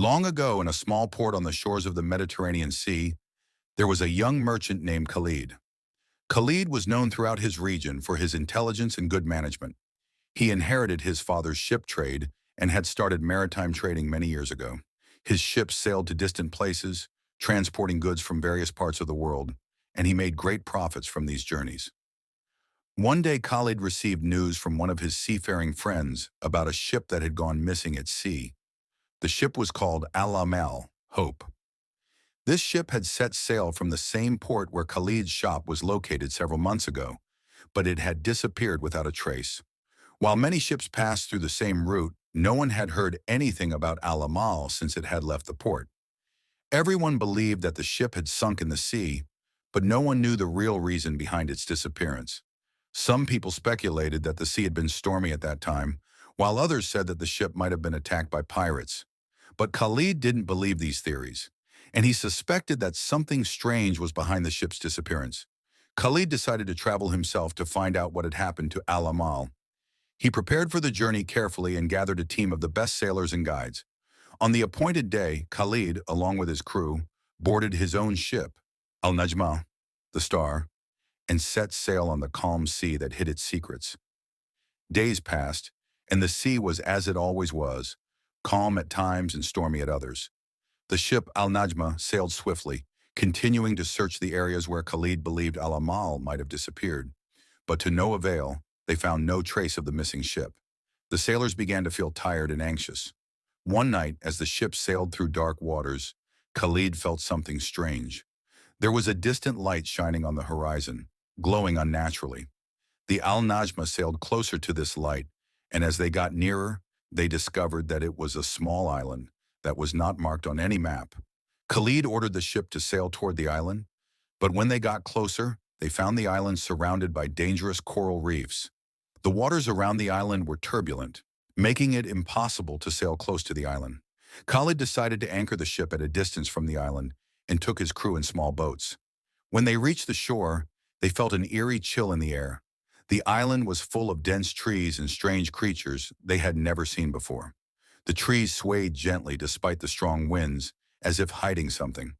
Long ago, in a small port on the shores of the Mediterranean Sea, there was a young merchant named Khalid. Khalid was known throughout his region for his intelligence and good management. He inherited his father's ship trade and had started maritime trading many years ago. His ships sailed to distant places, transporting goods from various parts of the world, and he made great profits from these journeys. One day, Khalid received news from one of his seafaring friends about a ship that had gone missing at sea. The ship was called Al-Amal, Hope. This ship had set sail from the same port where Khalid's shop was located several months ago, but it had disappeared without a trace. While many ships passed through the same route, no one had heard anything about Al-Amal since it had left the port. Everyone believed that the ship had sunk in the sea, but no one knew the real reason behind its disappearance. Some people speculated that the sea had been stormy at that time, while others said that the ship might have been attacked by pirates. But Khalid didn't believe these theories, and he suspected that something strange was behind the ship's disappearance. Khalid decided to travel himself to find out what had happened to Al-Amal. He prepared for the journey carefully and gathered a team of the best sailors and guides. On the appointed day, Khalid, along with his crew, boarded his own ship, Al-Najma, the Star, and set sail on the calm sea that hid its secrets. Days passed, and the sea was as it always was, calm at times and stormy at others. The ship Al-Najma sailed swiftly, continuing to search the areas where Khalid believed Al-Amal might have disappeared. But to no avail, they found no trace of the missing ship. The sailors began to feel tired and anxious. One night, as the ship sailed through dark waters, Khalid felt something strange. There was a distant light shining on the horizon, glowing unnaturally. The Al-Najma sailed closer to this light, and as they got nearer, they discovered that it was a small island that was not marked on any map. Khalid ordered the ship to sail toward the island, but when they got closer, they found the island surrounded by dangerous coral reefs. The waters around the island were turbulent, making it impossible to sail close to the island. Khalid decided to anchor the ship at a distance from the island and took his crew in small boats. When they reached the shore, they felt an eerie chill in the air. The island was full of dense trees and strange creatures they had never seen before. The trees swayed gently despite the strong winds, as if hiding something.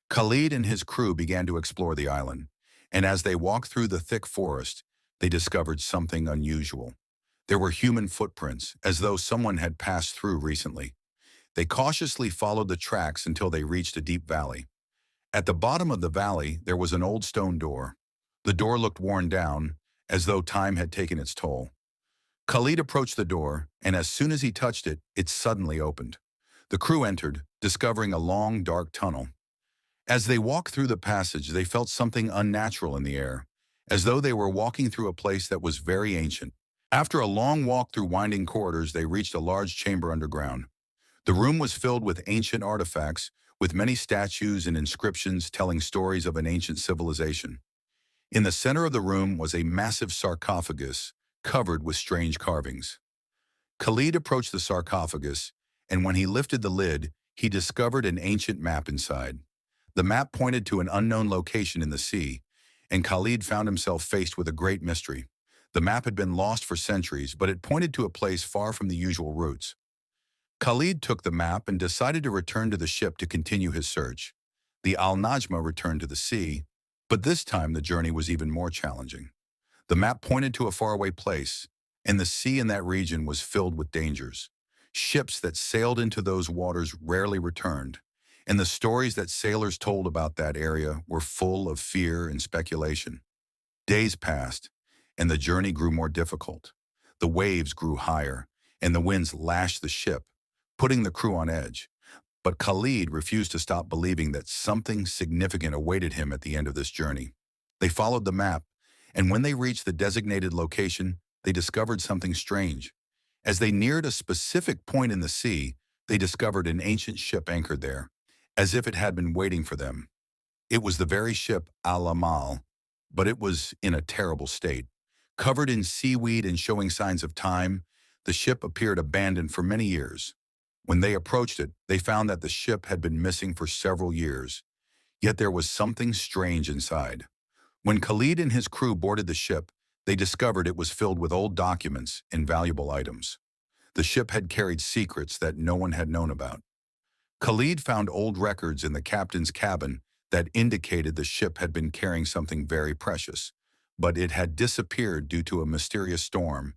Khalid and his crew began to explore the island, and as they walked through the thick forest, they discovered something unusual. There were human footprints, as though someone had passed through recently. They cautiously followed the tracks until they reached a deep valley. At the bottom of the valley, there was an old stone door. The door looked worn down, as though time had taken its toll. Khalid approached the door, and as soon as he touched it, it suddenly opened. The crew entered, discovering a long, dark tunnel. As they walked through the passage, they felt something unnatural in the air, as though they were walking through a place that was very ancient. After a long walk through winding corridors, they reached a large chamber underground. The room was filled with ancient artifacts, with many statues and inscriptions telling stories of an ancient civilization. In the center of the room was a massive sarcophagus covered with strange carvings. Khalid approached the sarcophagus, and when he lifted the lid, he discovered an ancient map inside. The map pointed to an unknown location in the sea, and Khalid found himself faced with a great mystery. The map had been lost for centuries, but it pointed to a place far from the usual routes. Khalid took the map and decided to return to the ship to continue his search. The Al-Najma returned to the sea, but this time the journey was even more challenging. The map pointed to a faraway place, and the sea in that region was filled with dangers. Ships that sailed into those waters rarely returned, and the stories that sailors told about that area were full of fear and speculation. Days passed, and the journey grew more difficult. The waves grew higher, and the winds lashed the ship, putting the crew on edge. But Khalid refused to stop believing that something significant awaited him at the end of this journey. They followed the map, and when they reached the designated location, they discovered something strange. As they neared a specific point in the sea, they discovered an ancient ship anchored there, as if it had been waiting for them. It was the very ship Al-Amal, but it was in a terrible state. Covered in seaweed and showing signs of time, the ship appeared abandoned for many years. When they approached it, they found that the ship had been missing for several years, yet there was something strange inside. When Khalid and his crew boarded the ship, they discovered it was filled with old documents and valuable items. The ship had carried secrets that no one had known about. Khalid found old records in the captain's cabin that indicated the ship had been carrying something very precious, but it had disappeared due to a mysterious storm,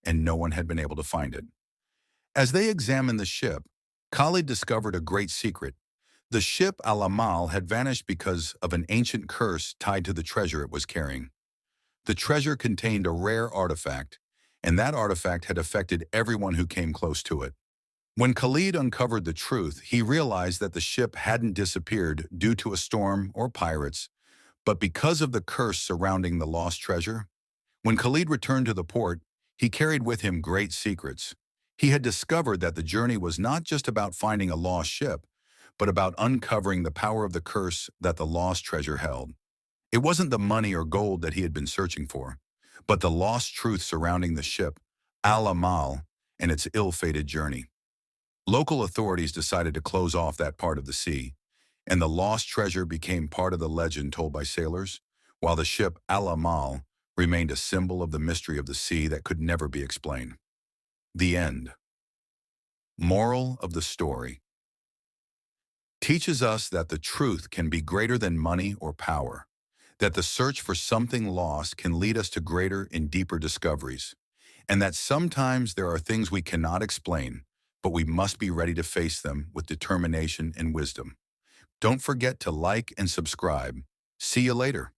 and no one had been able to find it. As they examined the ship, Khalid discovered a great secret. The ship Al-Amal had vanished because of an ancient curse tied to the treasure it was carrying. The treasure contained a rare artifact, and that artifact had affected everyone who came close to it. When Khalid uncovered the truth, he realized that the ship hadn't disappeared due to a storm or pirates, but because of the curse surrounding the lost treasure. When Khalid returned to the port, he carried with him great secrets. He had discovered that the journey was not just about finding a lost ship, but about uncovering the power of the curse that the lost treasure held. It wasn't the money or gold that he had been searching for, but the lost truth surrounding the ship, Al-Amal, and its ill-fated journey. Local authorities decided to close off that part of the sea, and the lost treasure became part of the legend told by sailors, while the ship Al-Amal remained a symbol of the mystery of the sea that could never be explained. The end. Moral of the story teaches us that the truth can be greater than money or power, that the search for something lost can lead us to greater and deeper discoveries, and that sometimes there are things we cannot explain, but we must be ready to face them with determination and wisdom. Don't forget to like and subscribe. See you later.